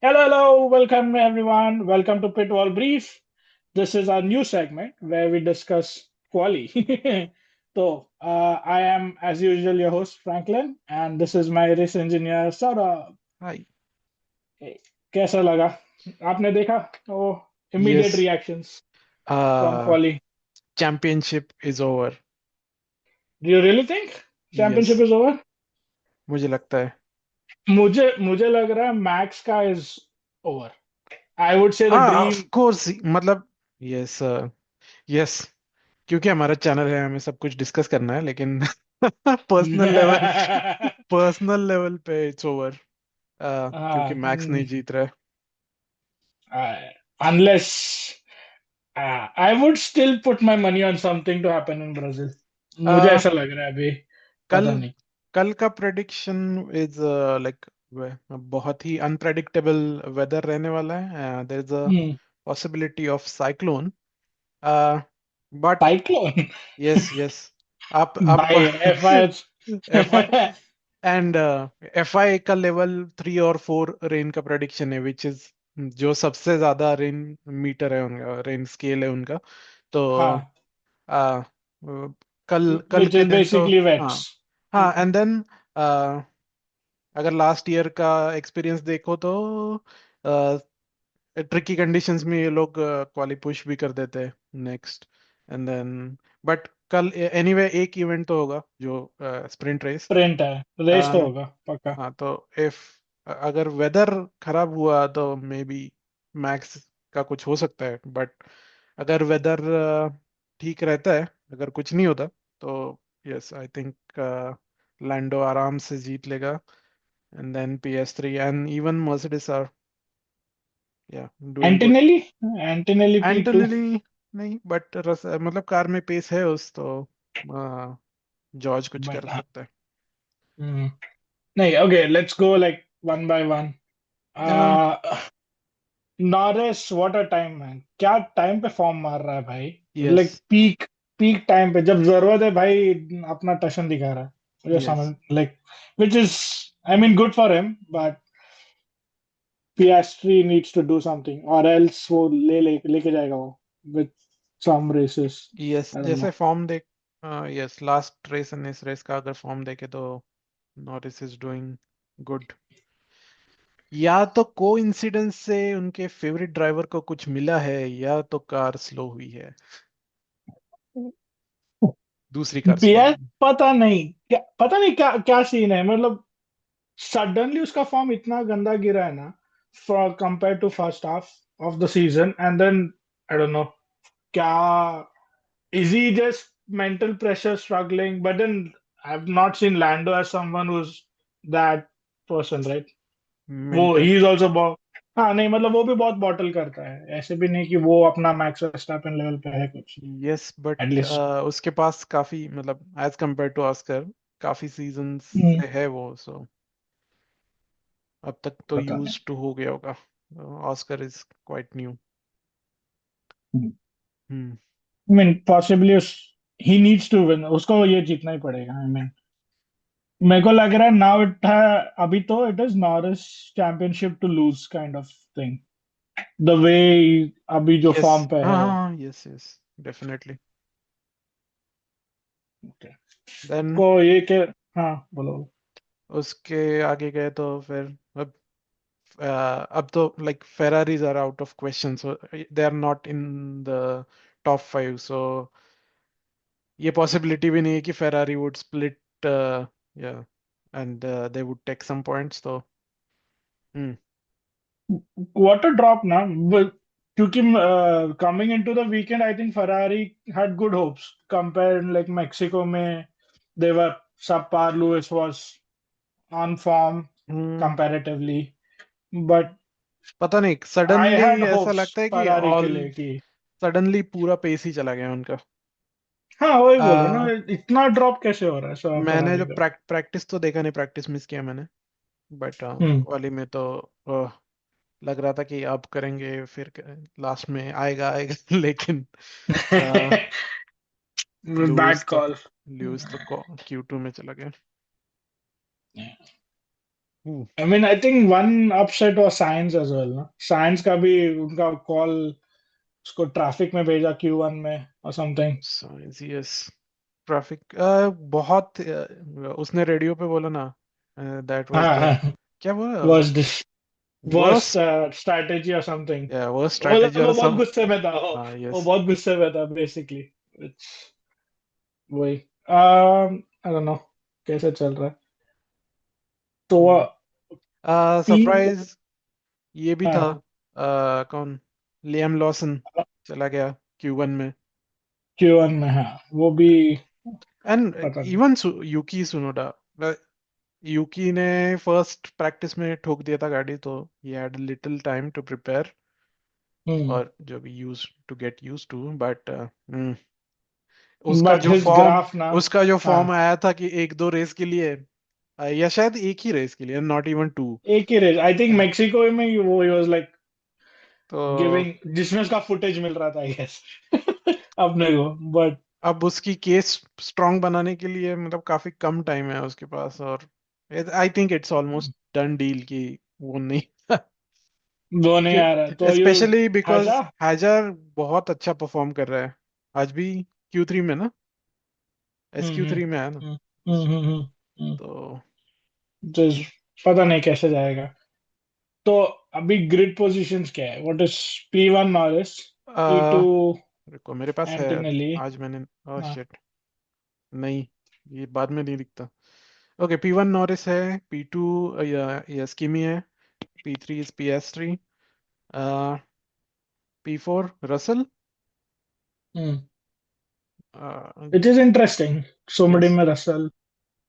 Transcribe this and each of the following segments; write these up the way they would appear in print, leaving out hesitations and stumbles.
Hello, welcome everyone. Welcome to Pitwall Brief. This is our new segment where we discuss quali. I am, as usual, your host Franklin, and this is my race engineer Saurabh. Hi. Hey, कैसा लगा? आपने देखा? ओ, immediate Yes. reactions from Uh, quali. championship is over. Do you really think championship Yes. is over? मुझे लगता है. मुझे मुझे लग रहा है मैक्स का is over. I would say the हाँ, ऑफ dream. कोर्स. मतलब यस. यस. क्योंकि हमारा चैनल है, हमें सब कुछ डिस्कस करना है, लेकिन पर्सनल लेवल पे इट्स ओवर. क्योंकि हाँ, मैक्स नहीं जीत रहा है. unless I would still put my money on something to happen in Brazil. मुझे Uh, ऐसा लग रहा है अभी. कल पता नहीं. कल का प्रेडिक्शन इज लाइक बहुत ही अनप्रेडिक्टेबल वेदर रहने वाला है. There is a hmm. Possibility of cyclone. But cyclone. Yes, yes. आप भाई एफआई. एफआई एंड एफआई का लेवल 3 और 4 रेन का प्रेडिक्शन है, विच इज जो सबसे ज्यादा रेन मीटर है उनका, रेन स्केल है उनका. तो हाँ. आ, कल कल Which के is दिन तो basically हाँ. wets. हाँ, एंड देन अगर लास्ट ईयर का एक्सपीरियंस देखो तो ट्रिकी कंडीशंस में ये लोग क्वाली पुश भी कर देते हैं नेक्स्ट. एंड देन बट कल एनीवे एक इवेंट तो होगा जो स्प्रिंट रेस. प्रिंट है. रेस तो होगा पक्का. हाँ, तो इफ अगर वेदर खराब हुआ तो मे बी मैक्स का कुछ हो सकता है. बट अगर वेदर ठीक रहता है, अगर कुछ नहीं होता, तो यस आई थिंक लैंडो आराम से जीत लेगा. And then PS3 and even Mercedes are या doing good. Antonelli. Antonelli P2. Antonelli नहीं, बट मतलब कार में पेस है उस, तो जॉर्ज कुछ कर बट हाँ. सकता है. नहीं, okay, let's go like one by one. Norris, what a time man, क्या टाइम पे फॉर्म मार रहा है भाई. Yes. Like peak. Peak time पे जब जरूरत है भाई, अपना टशन दिखा रहा है. मुझे यस. समझ like which is, I mean, good for him, but Piastri needs to do something or else वो लेके जाएगा वो with some races. Yes, I don't जैसे know. फॉर्म देख. यस, लास्ट रेस एंड इस रेस का अगर फॉर्म देखे तो नॉरिस इज डूइंग गुड. या तो को इंसिडेंस से उनके फेवरेट ड्राइवर को कुछ मिला है, या तो कार स्लो हुई है. दूसरी कार स्लो PS हुई है. पता नहीं क्या क्या सीन है मतलब. सडनली उसका फॉर्म इतना गंदा गिरा है ना, for compare to first half of the season, and then I don't know क्या. Is he just mental pressure struggling? But then I've not seen Lando as someone who's that person, right? वो mental. He is also बहुत. हाँ नहीं, मतलब वो भी बहुत bottle करता है, ऐसे भी नहीं कि वो अपना मैक्स वर्स्टैपेन लेवल पे है कुछ. Yes, but at least. उसके पास काफी, मतलब एज कंपेयर टू ऑस्कर, काफी सीजन्स से है वो. सो अब तक तो पता नहीं. यूज टू हो गया होगा. Oscar is quite new. Hmm. I mean possibly he needs to win, उसको ये जीतना ही पड़ेगा. आई मीन मेरे को लग रहा है नाउ इट है. अभी तो it is Norris championship to lose kind of thing, the way अभी जो यस. फॉर्म पे हाँ, है. हाँ, yes, yes. Definitely. Okay. Then को ये के. हाँ, बोलो. उसके आगे गए तो फिर अब अब तो like Ferraris are out of question, so they are not in the top 5. So ये पॉसिबिलिटी भी नहीं है कि फेरारी वुड स्प्लिट, या and they would take some points. तो हम्म. What a drop ना. क्योंकि coming into the weekend I think Ferrari had good hopes compared, like Mexico में they were subpar. Lewis was on form hmm. comparatively, but पता नहीं, I suddenly had ऐसा hopes लगता है कि Ferrari के ऑल लिए कि. सडनली पूरा पेस ही चला गया उनका. हाँ, वही बोल रहा हूँ आ, ना, इतना ड्रॉप कैसे हो रहा है सब मैंने फरारी जो का. प्रैक्टिस तो देखा नहीं, प्रैक्टिस मिस किया मैंने. बट हम्म. क्वाली में तो लग रहा था कि अब करेंगे, फिर लास्ट में आएगा आएगा लेकिन बैड लुइस तो कॉल. लुइस तो Q2 में चला गया. हम्म, I mean, I think one upset was Science as well, ना? Science का भी उनका कॉल उसको ट्रैफिक में भेजा Q1 में और समथिंग। Science yes. ट्रैफिक बहुत उसने रेडियो पे बोला ना, दैट वाज हाँ द, हाँ, क्या बोला, was this worst worst, strategy or something। या वर्स्ट वो स्ट्रेटेजी और वो बहुत सम, गुस्से में था, हाँ वो यस। बहुत गुस्से में था बेसिकली। वही आई डोंट नो कैसे चल रहा है तो पी। सरप्राइज ये भी था, हाँ, कौन, लियाम लॉसन चला गया Q1 में। Q1 में, हाँ वो भी एंड पता नहीं। इवन यूकी सुनोडा, यूकी ने फर्स्ट प्रैक्टिस में ठोक दिया था गाड़ी, तो he had little time to prepare, hmm. और जो भी used to get used to, but उसका बट जो हिज फॉर्म, ग्राफ ना। उसका जो हाँ, फॉर्म आया था कि एक दो रेस के लिए, या शायद एक ही रेस के लिए, नॉट इवन टू। एक ही रेस आई थिंक मेक्सिको में ही वो ही वाज लाइक तो गिविंग, जिसमें उसका फुटेज मिल रहा था आई गेस अपने को। बट अब उसकी केस स्ट्रांग बनाने के लिए मतलब काफी कम टाइम है उसके पास, और I think it's almost done deal कि वो नहीं वो नहीं आ रहा तो यू स्पेशली बिकॉज हैजा। हैजर बहुत अच्छा परफॉर्म कर रहा है, आज भी Q3 में ना, एस क्यू हम्म थ्री में है ना, हम्म हम्म हम्म हम्म, हम्म। तो तो पता नहीं कैसे जाएगा। तो अभी ग्रिड पोजीशंस क्या है? What is P1 Norris, P2 आ, रुको मेरे पास है, एंटिनेली। आज मैंने, ओह हाँ। शिट, नहीं, ये बाद में नहीं दिखता। ओके, P1 नॉरिस है, P2 या स्किमी है, P3 is PS3, P4 Russell, hmm. It is interesting, सोमडी यस में रसल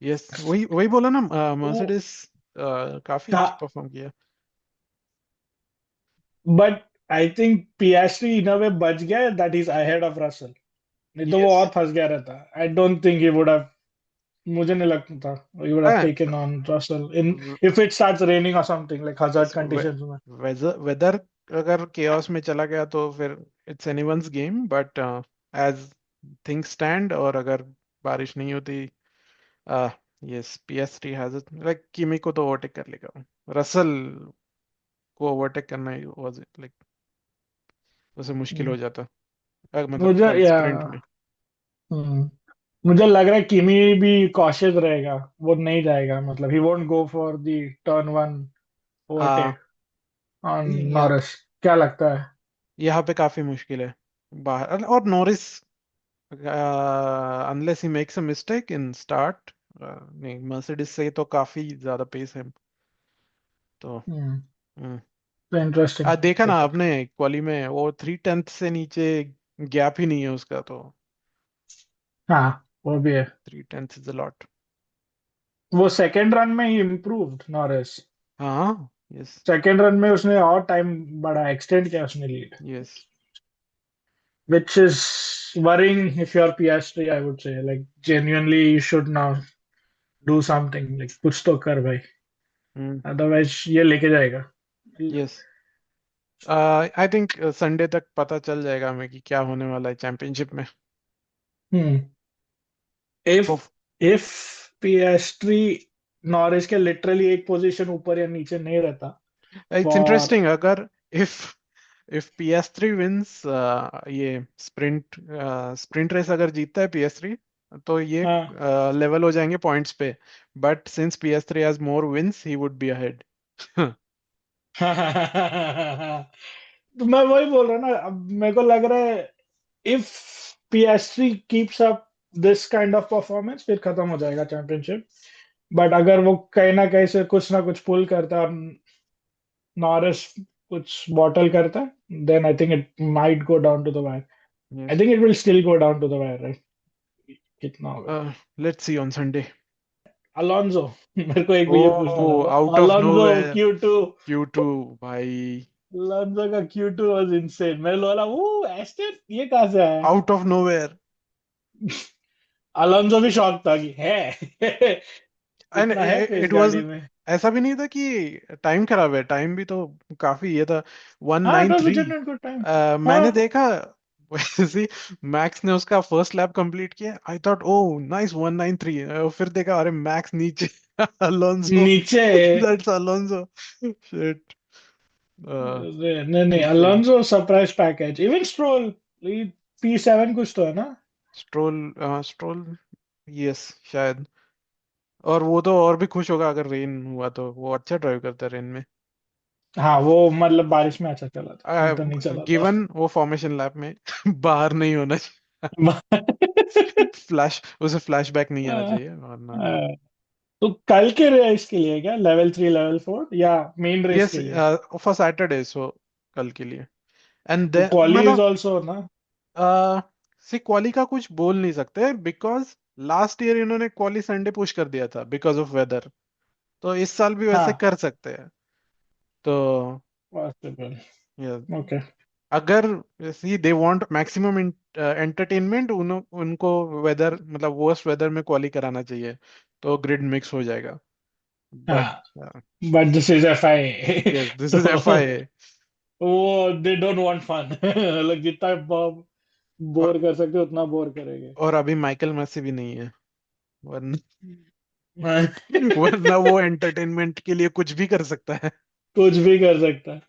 यस, वही वही बोला ना, मर्सिडीज काफी था। अच्छा परफॉर्म किया। बट आई थिंक Piastri इन अ वे बच गया, that is ahead of Russell. नहीं तो वो यस, और फंस गया रहता। I don't think he would have, मुझे नहीं लगता he would have taken on Russell in if it starts raining or something like hazard yes, conditions में। वेदर वेदर अगर केओस में चला गया तो फिर it's anyone's game, but as things stand, और अगर बारिश नहीं होती, yes PS3 has it, like किमी को तो ओवरटेक कर लेगा, रसल को ओवरटेक करना वाज लाइक, उसे मुश्किल हम्म। हो जाता, मतलब मुझे या स्प्रिंट में। हम्म, मुझे लग रहा है किमी भी कॉशियस रहेगा। वो नहीं जाएगा, मतलब he won't go for the turn one a overtake on यहाँ नॉरिस। क्या लगता है? यहाँ पे काफी मुश्किल है बाहर, और Norris unless he makes a mistake in start, नहीं, मर्सिडीज से तो काफी ज्यादा पेस है, तो हम्म। हम्म। तो इंटरेस्टिंग देखा ना देखो। आपने क्वाली में, वो 3/10 से नीचे गैप ही नहीं है उसका, तो हाँ, वो भी है। 3/10 इज अ लॉट। वो सेकंड रन में ही इम्प्रूव्ड नॉरिस। हाँ यस सेकंड रन में उसने और टाइम बढ़ा, एक्सटेंड किया उसने lead, yes. which is worrying if you're PS3, I would say. Like, genuinely, you should now do something. Like, कुछ तो कर भाई, हम्म otherwise ये लेके जाएगा। यस, आई थिंक संडे तक पता चल जाएगा हमें कि क्या होने वाला है चैंपियनशिप में। हम्म। if if PS3 नॉरिस के लिटरली एक पोजीशन ऊपर या नीचे नहीं रहता इट्स फॉर। इंटरेस्टिंग, अगर इफ इफ PS3 विंस ये स्प्रिंट रेस अगर जीतता है PS3, तो ये हाँ लेवल हो जाएंगे पॉइंट्स पे, but since PS3 has more wins he would be ahead. तो मैं वही बोल रहा हूँ ना, अब मेरे को लग रहा है if PS3 keeps up this kind of performance फिर खत्म हो जाएगा चैंपियनशिप। बट अगर वो कहीं ना कहीं से कुछ ना कुछ पुल करता है और नॉरिस कुछ बॉटल करता है, then I think it might go down to the wire. I yes, think it will still go down to the wire, right? कितना होगा? Let's see on Sunday. Alonso मेरे को एक ओ, भी ये पूछना था, तो out of Alonzo nowhere, Q2। Q2 भाई, अलोंजो का Q2 वाज इनसेन। मेरे बोला वो एस्टन ये कहाँ से आया? Out of nowhere. अलोंजो भी शॉक था कि है एंड इतना है पेस इट वाज, गाड़ी में। ऐसा भी नहीं था कि टाइम खराब है, टाइम भी तो काफी ये था, वन हाँ, it nine was a three genuine good time. मैंने हाँ देखा वैसे मैक्स ने उसका फर्स्ट लैप कंप्लीट किया, आई थॉट ओ नाइस 193, फिर देखा अरे मैक्स नीचे Alonso. नीचे। That's Alonso. Shit. नहीं नहीं, Insane. Alonso surprise package, even stroll P7 कुछ तो है ना। स्ट्रोल यस शायद। और वो तो और भी खुश होगा अगर रेन हुआ, तो वो अच्छा ड्राइव करता है रेन में। हाँ वो मतलब बारिश में अच्छा चला था, नहीं तो नहीं चला था। गिवन वो फॉर्मेशन लैप में बाहर नहीं होना चाहिए। उसे फ्लैशबैक नहीं आना चाहिए वरना। तो कल के रेस के लिए क्या, लेवल 3 लेवल 4 या मेन रेस यस के लिए? फॉर सैटरडे, सो कल के लिए। एंड तो देन क्वाली इज मतलब ऑल्सो ना। सी क्वाली का कुछ बोल नहीं सकते, बिकॉज लास्ट ईयर इन्होंने क्वाली संडे पुश कर दिया था बिकॉज ऑफ वेदर। तो इस साल भी वैसे हाँ कर सकते हैं। तो पॉसिबल। yes, okay. अगर सी दे वांट मैक्सिमम एंटरटेनमेट, उनको वेदर मतलब वर्स्ट वेदर में क्वाली कराना चाहिए, तो ग्रिड मिक्स हो जाएगा। बट हाँ but this is FIA। Yes this is तो FIA। वो दे डोंट वांट फन। मतलब जितना और बोर कर सकते उतना बोर करेंगे। और अभी माइकल मैसी भी नहीं है, वरना वरना वो एंटरटेनमेंट के लिए कुछ भी कर सकता है। कुछ भी कर सकता है।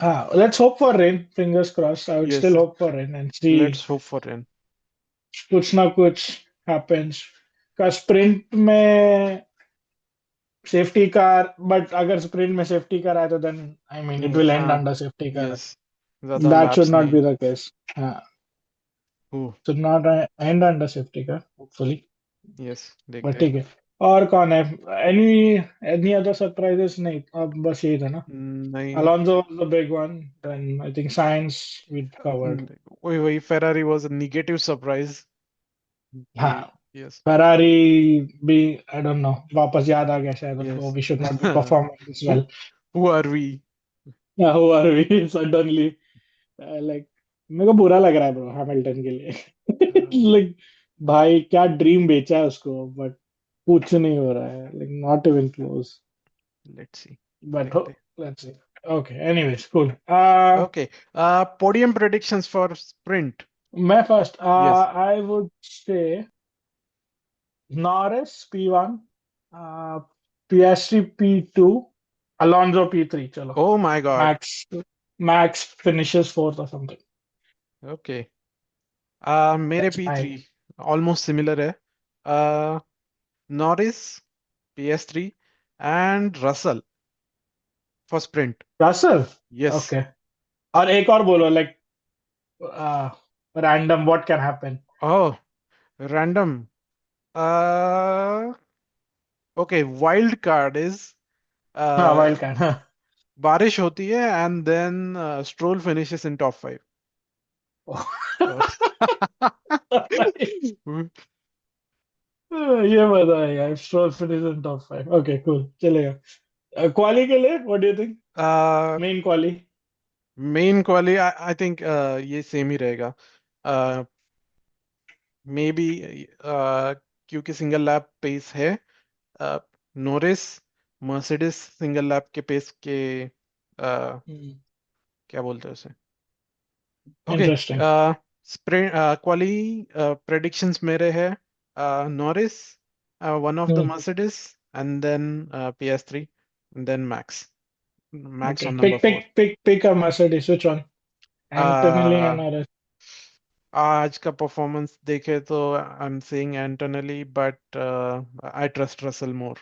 हाँ let's hope for rain, fingers crossed, I would yes still hope for rain and see let's hope for rain. कुछ ना कुछ हैपेंस। का स्प्रिंट में सेफ्टी कार, बट अगर स्प्रिंट में सेफ्टी कार आए तो then I mean it will end हाँ अंडर सेफ्टी कार। यस, ज्यादा दैट शुड लैप्स नॉट नहीं। Be the case. हाँ, should not end under safety car hopefully। Yes but देखते हैं। ठीक है। और कौन है? Any any other surprises? नहीं, अब बस यही था ना। नहीं। Alonso was the big one, then I think Sainz we covered। वही वही Ferrari was a negative surprise कि हाँ यस फरारी भी, आई डोंट नो, वापस याद आ गया शायद उनको, yes. We should not be performing this well. Who are we. Who are we suddenly, like मेरे को बुरा लग रहा है ब्रो हैमिल्टन के लिए। लाइक भाई क्या ड्रीम बेचा है उसको, बट कुछ नहीं हो रहा है, like not even close. Let's see, but देखते हैं। Let's see. Okay anyways cool. Okay, podium predictions for sprint. मैं first, yes. I would say Norris P1, Piastri P2, Alonso P3. चलो, oh my god. Max Max finishes fourth or something. Okay, मेरे That's P3 my almost similar है। Norris, PS3 and Russell for sprint. Russell. Yes. Okay. और एक और बोलो, like random what can happen? Oh random. Okay, wild card is हाँ wild card हाँ। बारिश होती है and then Stroll finishes in top 5। ये मजा है यार, Stroll finishes in top 5। Okay cool, चलेगा। क्वाली के लिए what do you think? Main quali. Main quali I think ये सेम ही रहेगा। मे बी क्योंकि सिंगल लैप पेस है। नोरिस मर्सिडीज सिंगल लैप के पेस के क्या बोलते हैं उसे। Okay, interesting. Sprint quali predictions मेरे है Norris, one of the Mercedes, and then PS3, then Max, Max Okay, on number pick 4। pick pick pick a Mercedes. Which one? Antonelli and RS. आज का performance देखे तो I am saying Antonelli, but I trust Russell more.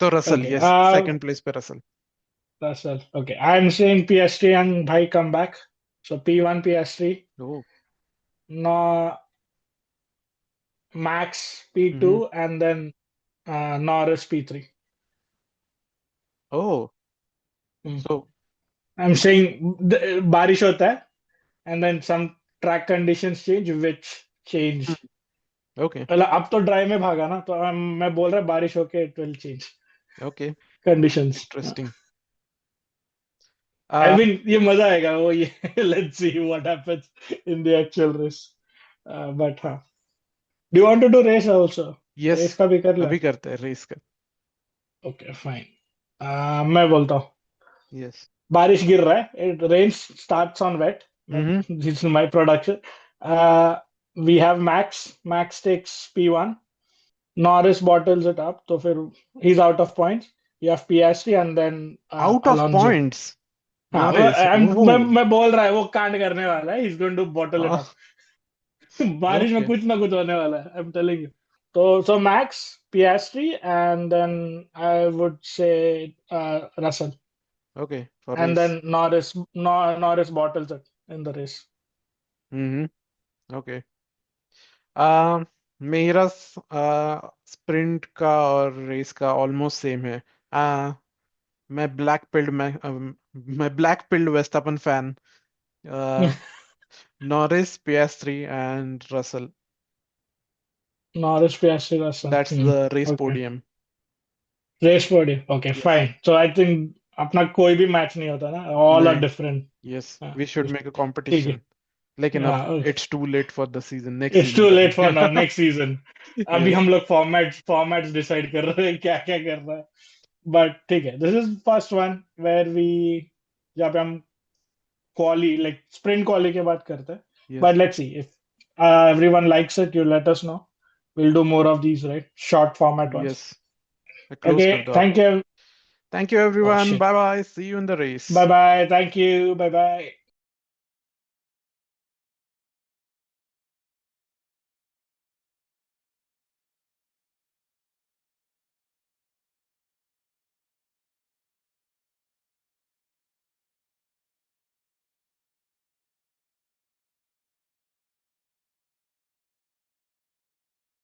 तो Russell, Okay. Yes second place पे Russell. Russell. Okay. I'm saying PS3 and Bhai come back. So P1 PS3. Oh. No, Max hmm. P2 and then Norris P3. Oh. Hmm. So I'm saying बारिश होता है and then some track conditions change which change। Okay मतलब अब तो dry में भागा ना, तो मैं बोल रहा बारिश होके it will change okay conditions। Interesting. I mean ये मजा आएगा वो ये। Let's see what happens in the actual race. But हाँ, do you want to do race also? Yes, race का भी कर ले। अभी करते हैं रेस का। Okay fine. मैं बोलता हूँ, यस। बारिश गिर रहा है, it rain starts on wet, hmm. This is my production. We have Max takes P1, Norris bottles it up, तो फिर he's out of points. You have Piastri and then out of Alonso. Points, हाँ Norris, ओह, मैं बोल रहा है वो कांड करने वाला है, he's going to bottle it up. बारिश में ओके कुछ ना कुछ होने वाला है, I'm telling you. So Max, Piastri, and then I would say Russell, okay for and race, then Norris bottles it in the race. Hmm, okay. Uh मेरा sprint का और रेस का ऑलमोस्ट सेम है। आ मैं black pilled Verstappen fan. Norris, Piastri and Russell, Norris, Piastri, Russell. That's the race Okay. Podium. Race podium. Okay, yes, fine. So I think अपना कोई भी match नहीं होता ना, all are नहीं, different. यस, हाँ, वी शुड मेक अ ठीक है। कंपटीशन, लेकिन अब हाँ, it's too late for the season, next it's season too late for now, करेंगे। Next season. अभी यस, हम लोग फॉर्मेट्स डिसाइड कर रहे हैं क्या क्या करना है। बट ठीक है, this is first one where we, जहाँ पे हम क्वाली लाइक स्प्रिंट क्वाली की बात करते हैं। Yes, but let's see if everyone likes it, you let us know. We'll do more of these, right? Short format ones. Yes, close कर Okay, दो आप। thank you. Thank you Oh everyone, shit. Bye bye, see you in the race. Bye bye. Thank you. Bye bye.